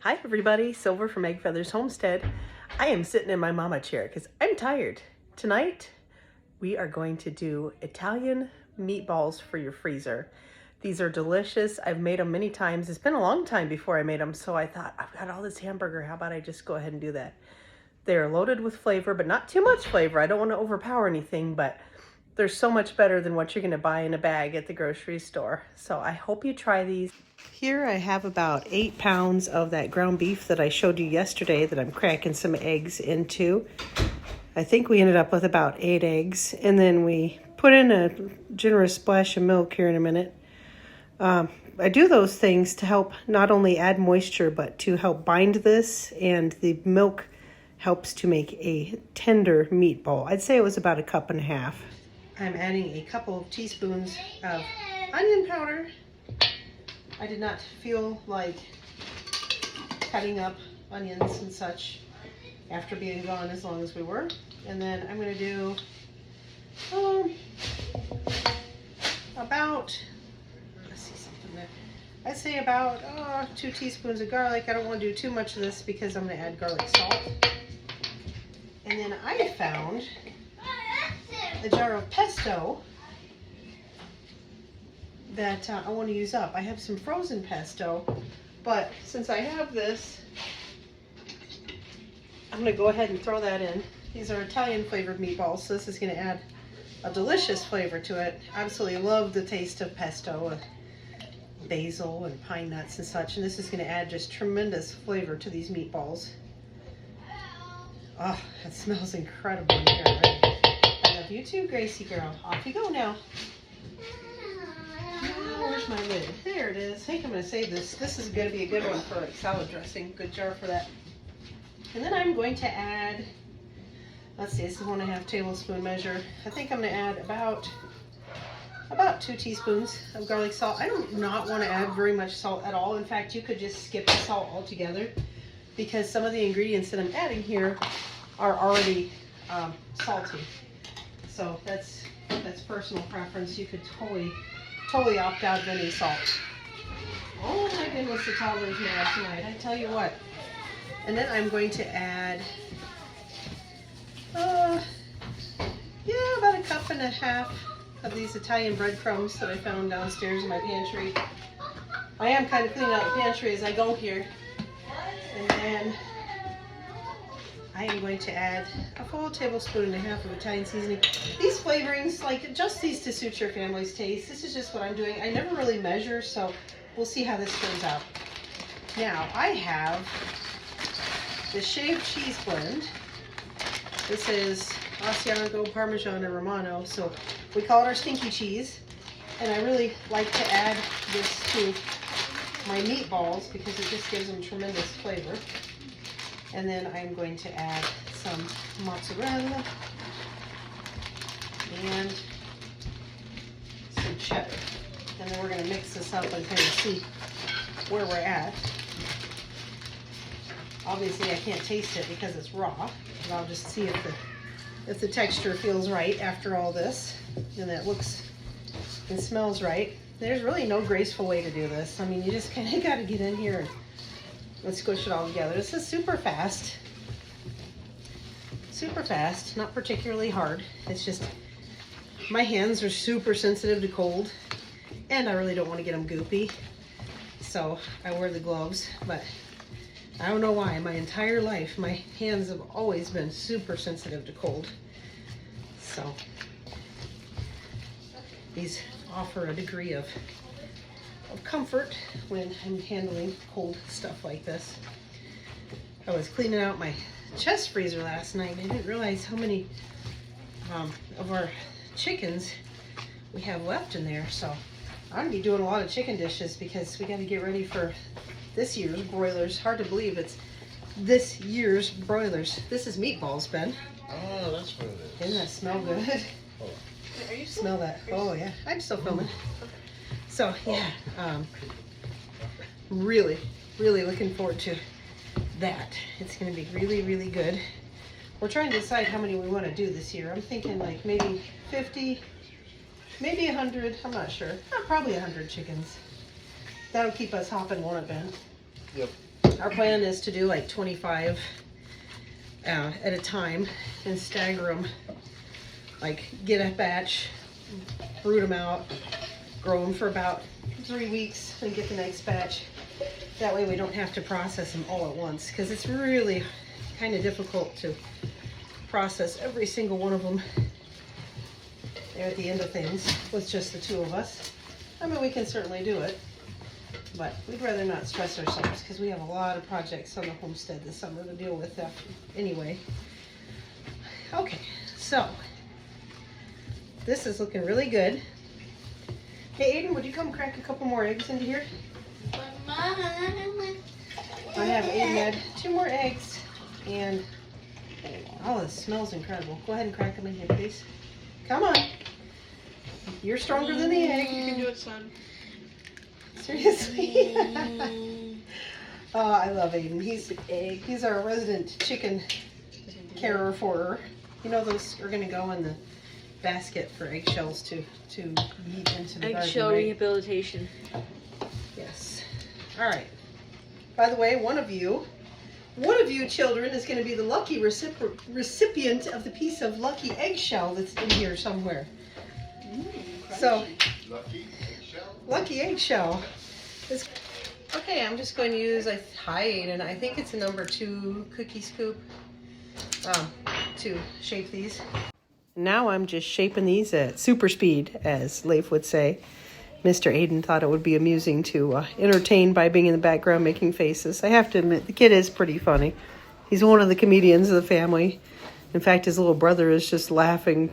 Hi everybody, Silver from EggFeathers Homestead. I am sitting in my mama chair because I'm tired. Tonight, we are going to do Italian meatballs for your freezer. These are delicious. I've made them many times. It's been a long time before I made them, so I thought, I've got all this hamburger, how about I just go ahead and do that? They're loaded with flavor, but not too much flavor. I don't want to overpower anything, but they're so much better than what you're going to buy in a bag at the grocery store. So I hope you try these. Here I have about 8 pounds of that ground beef that I showed you yesterday that I'm cracking some eggs into. I think we ended up with about 8 eggs, and then we put in a generous splash of milk here in a minute. I do those things to help not only add moisture, but to help bind this, and the milk helps to make a tender meatball. I'd say it was about 1.5 cups. I'm adding a couple of teaspoons of onion powder. I did not feel like cutting up onions and such after being gone as long as we were. And then I'm going to do about, let's see something there. I'd say about 2 teaspoons of garlic. I don't want to do too much of this because I'm going to add garlic salt. And then I found a jar of pesto that I want to use up. I have some frozen pesto, but since I have this, I'm going to go ahead and throw that in. These are Italian flavored meatballs, so this is going to add a delicious flavor to it. Absolutely love the taste of pesto with basil and pine nuts and such, and this is going to add just tremendous flavor to these meatballs. Oh, that smells incredible in here already. I love you too, Gracie girl. Off you go now. Where's my lid? There it is. I think I'm going to save this. This is going to be a good one for like salad dressing. Good jar for that. And then I'm going to add, let's see, this is 1.5 tablespoon measure. I think I'm going to add about 2 teaspoons of garlic salt. I do not want to add very much salt at all. In fact, you could just skip the salt altogether because some of the ingredients that I'm adding here are already salty. So that's personal preference. You could totally opt out of any salt. Oh my goodness, the toddler's mad tonight, I tell you what. And then I'm going to add, about 1.5 cups of these Italian breadcrumbs that I found downstairs in my pantry. I am kind of cleaning out the pantry as I go here. And then I am going to add a full 1.5 tablespoons of Italian seasoning. These flavorings, like, adjust these to suit your family's taste. This is just what I'm doing. I never really measure, so we'll see how this turns out. Now, I have the shaved cheese blend. This is Asiago, Parmesan, and Romano, so we call it our stinky cheese. And I really like to add this to my meatballs because it just gives them tremendous flavor. And then I'm going to add some mozzarella and some cheddar. And then we're going to mix this up and kind of see where we're at. Obviously I can't taste it because it's raw, but I'll just see if the texture feels right after all this and that looks and smells right. There's really no graceful way to do this. I mean, you just kind of got to get in here and let's squish it all together. This is super fast, not particularly hard. It's just my hands are super sensitive to cold and I really don't want to get them goopy. So I wear the gloves, but I don't know why. My entire life, my hands have always been super sensitive to cold. So these offer a degree of comfort when I'm handling cold stuff like this. I was cleaning out my chest freezer last night and I didn't realize how many of our chickens we have left in there. So I'm gonna be doing a lot of chicken dishes because we got to get ready for this year's broilers. Hard to believe it's this year's broilers. This is meatballs, Ben. Oh, that's what it is. Doesn't that smell good? Oh. Are you smell that? Oh yeah, I'm still filming. So yeah, really looking forward to that. It's going to be really good. We're trying to decide how many we want to do this year. I'm thinking like maybe 50, maybe 100. I'm not sure. Probably 100 chickens. That'll keep us hopping, won't it, Ben? Yep. Our plan is to do like 25 at a time and stagger them. Like get a batch, root them out, grow them for about 3 weeks, and get the next batch. That way we don't have to process them all at once, because it's really kind of difficult to process every single one of them there at the end of things with just the two of us. I mean, we can certainly do it, but we'd rather not stress ourselves because we have a lot of projects on the homestead this summer to deal with anyway. Okay, so this is looking really good. Hey Aiden, would you come crack a couple more eggs into here? I have Aiden add 2 more eggs, and oh, this smells incredible. Go ahead and crack them in here, please. Come on. You're stronger than the egg. You can do it, son. Seriously? Oh, I love Aiden. He's our resident chicken carer for her. You know, those are going to go in the basket for eggshells to eat into the garden, Eggshell right? rehabilitation. Yes. All right. By the way, one of you children is going to be the lucky recipient of the piece of lucky eggshell that's in here somewhere. So, lucky eggshell. Okay, I'm just going to use hi Aiden. I think it's a number 2 cookie scoop to shape these. Now I'm just shaping these at super speed, as Leif would say. Mr. Aiden thought it would be amusing to entertain by being in the background making faces. I have to admit, the kid is pretty funny. He's one of the comedians of the family. In fact, his little brother is just laughing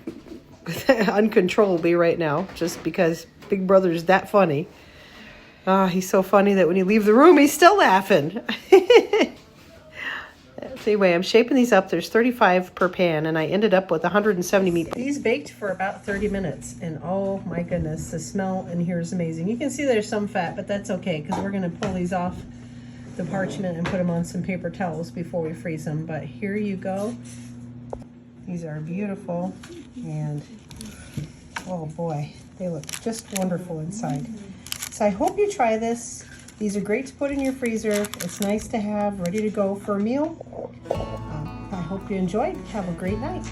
uncontrollably right now, just because Big Brother is that funny. He's so funny that when you leave the room, he's still laughing. So anyway, I'm shaping these up. There's 35 per pan, and I ended up with 170 meat. These baked for about 30 minutes, and oh my goodness, the smell in here is amazing. You can see there's some fat, but that's okay, because we're going to pull these off the parchment and put them on some paper towels before we freeze them. But here you go. These are beautiful, and oh boy, they look just wonderful inside. So I hope you try this. These are great to put in your freezer. It's nice to have ready to go for a meal. I hope you enjoyed. Have a great night.